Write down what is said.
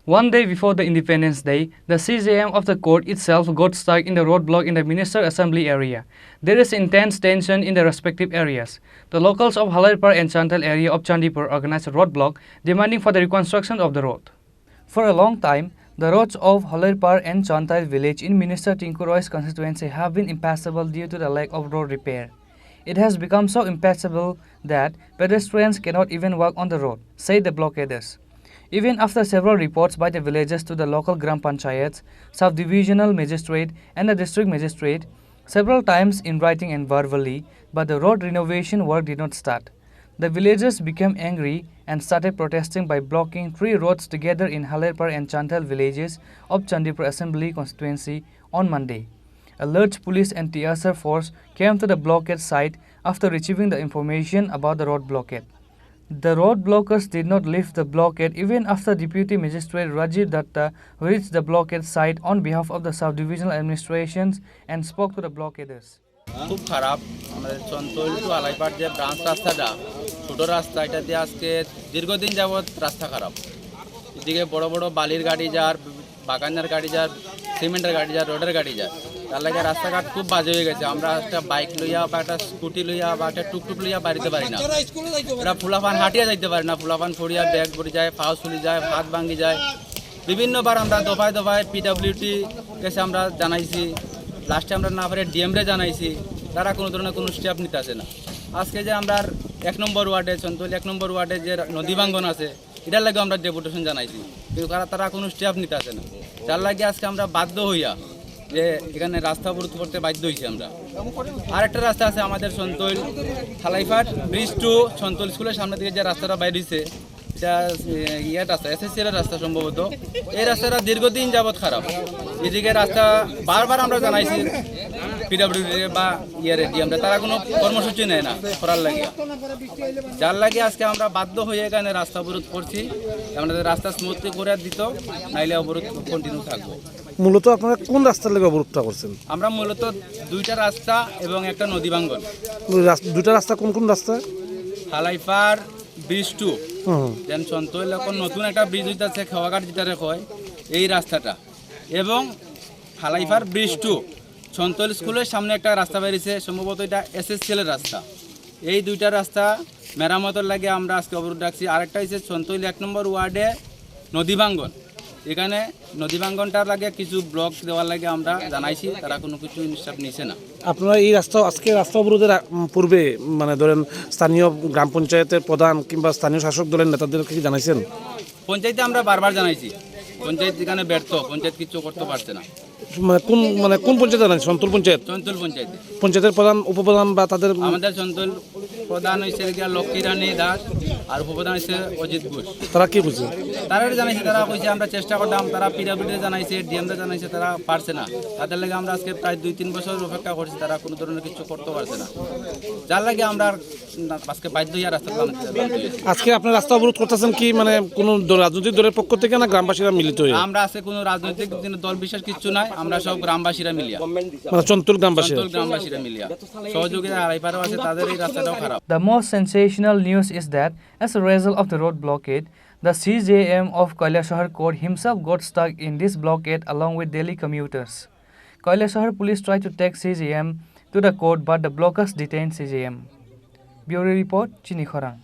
One day before the Independence Day, the CGM of the court itself got stuck in the roadblock in the Minister Assembly area. There is intense tension in the respective areas. The locals of Halairpar and Chantail area of Chandipur organized a roadblock demanding for the reconstruction of the road. For a long time, the roads of Halairpar and Chantail village in Minister Tinku Roy's constituency have been impassable due to the lack of road repair. It has become so impassable that pedestrians cannot even walk on the road, say the blockaders. Even after several reports by the villagers to the local Gram Panchayats, sub-divisional magistrate and the district magistrate, several times in writing and verbally, but the road renovation work did not start. The villagers became angry and started protesting by blocking 3 roads together in Halairpar and Chantail villages of Chandipur Assembly constituency on Monday. A large police and TSR force came to the blockade site after receiving the information about the road blockade. The road blockers did not lift the blockade even after Deputy Magistrate Rajiv Datta reached the blockade site on behalf of the sub-divisional administrations and spoke to the blockaders. খুব খারাপ আমাদের চন্তৈল two হালাইপার যে branch রাস্তাটা ছোট রাস্তা এটা দিয়ে আজকে দীর্ঘদিন যাবৎ রাস্তা খারাপ এদিকে বড় বড় বালির গাড়ি যার বাগানের গাড়ি যার সিমেন্টের গাড়ি যার রোডের গাড়ি যার তার লাগে রাস্তাঘাট খুব বাজে হয়ে গেছে আমরা একটা বাইক লইয়া বা একটা স্কুটি লইয়া বা একটা টুকটুক লইয়া বাড়িতে পারি না এটা ফুলাফান হাঁটিয়া যাইতে পারি না ফুলাফান ফড়িয়া ব্যাগ পড়ে যায় পাও চুলি যায় হাত ভাঙি যায় বিভিন্নবার আমরা দফায় দফায় পিডব্লিউটি কাছে আমরা জানাইছি লাস্টে আমরা না পারে ডিএমরে জানাইছি তারা কোনো ধরনের কোনো স্টেপ নিতে আসে না আজকে যে আমরা 1 নম্বর ওয়ার্ডে চন্তৈল 1 নম্বর ওয়ার্ডে যে নদী ভাঙ্গন আছে এটার লাগে আমরা ডেপুটেশন জানাইছি কিন্তু তারা কোনো স্টেপ নিতে আসে না যার লাগে আজকে আমরা বাধ্য হইয়া যে এখানে রাস্তা অবরোধ করতে বাধ্য হয়েছি আমরা আরেকটা রাস্তা আছে আমাদের চন্তৈল হালাইপার ব্রিজ টু চন্তৈল স্কুলের সামনে থেকে যে রাস্তাটা বাইর হয়েছে এটা রাস্তা এসএসসির রাস্তা সম্ভবত এই রাস্তাটা দীর্ঘদিন যাবৎ খারাপ এদিকে রাস্তা বারবার আমরা জানাইছি পিডব্লিউডি বা ডিএমরা তারা কোনো কর্মসূচি নেয় না করার লাগে যার লাগে আজকে আমরা বাধ্য হয়ে এখানে রাস্তা অবরোধ করছি আমাদের রাস্তা স্মুথলি করে দিত নাইলে অবরোধ কন্টিনিউ থাকবো মূলত আপনারা কোন রাস্তার লাগে অবরোধটা করছেন আমরা মূলত 2টা রাস্তা এবং একটা নদী ভাঙ্গন 2টা রাস্তা কোন কোন রাস্তা হালাইপার ব্রিজ টু যেন চন্তৈল এখন নতুন একটা ব্রিজ হইতেছে খেওয়াঘাট যেটা কয় এই রাস্তাটা এবং হালাইপার ব্রিজ টু চন্তৈল স্কুলের সামনে একটা রাস্তা বেরিয়েছে সম্ভবত এটা এসএসসিএলের রাস্তা এই 2টা রাস্তা মেরামতের লাগে আমরা আজকে অবরোধ রাখছি আরেকটা হচ্ছে চন্তৈল 1 নম্বর ওয়ার্ডে নদী ভাঙ্গন এখানে নদী ভাঙ্গনটার লাগে কিছু ব্লক দেওয়ার লাগে আমরা জানাইছি তারা কোনো কিছু নিশ্চাপ নিছে না আপনারা এই রাস্তা আজকে রাস্তা অবরোধের পূর্বে মানে ধরেন স্থানীয় গ্রাম পঞ্চায়েতের প্রধান কিংবা স্থানীয় শাসক দলের নেতাদেরকে কি জানাইছেন পঞ্চায়েতে আমরা বারবার জানাইছি পঞ্চায়েত এখানে ব্যর্থ পঞ্চায়েত কিছু করতে পারছে না মানে কোন পঞ্চায়েত জানাইছেন চন্তৈল পঞ্চায়েতে পঞ্চায়েতের প্রধান উপপ্রধান বা তাদের আমাদের চন্তৈল প্রধান হয়েছে লক্ষ্মী রানী দাস আর উপপ্রধান হয়েছে অজিত ঘোষ তারা কি বুঝছে তারা জানাইছে তারা কইছে আমরা চেষ্টা করলাম তারা পিডব্লিউডি জানাইছে ডিএমরা জানাইছে তারা পারছে না তাদের লাগে আমরা আজকে প্রায় 2-3 বছর অপেক্ষা করছি তারা কোনো ধরনের কিছু করতে পারছে না যার লাগে আমরা আজকে বাধ্য হইয়া রাস্তা আজকে আপনার রাস্তা অবরোধ করতেছেন কি মানে কোন রাজনৈতিক দলের পক্ষ থেকে না গ্রামবাসীরা মিলিত হয়ে আমরা আজকে কোনো রাজনৈতিক দল বিশেষ কিছু নাই আমরা সব গ্রামবাসীরা মিলিয়া মানে চন্তৈল গ্রামবাসীরা মিলিয়া সহযোগিতা হালাইপারও আছে তাদের এই রাস্তাটাও খারাপ The most sensational news is that as a result of the road blockade, the CGM of Kailasahar court himself got stuck in this blockade along with daily commuters. Kailasahar police tried to take CGM to the court but the blockers detained CGM. Bureau report, Chini Khorang.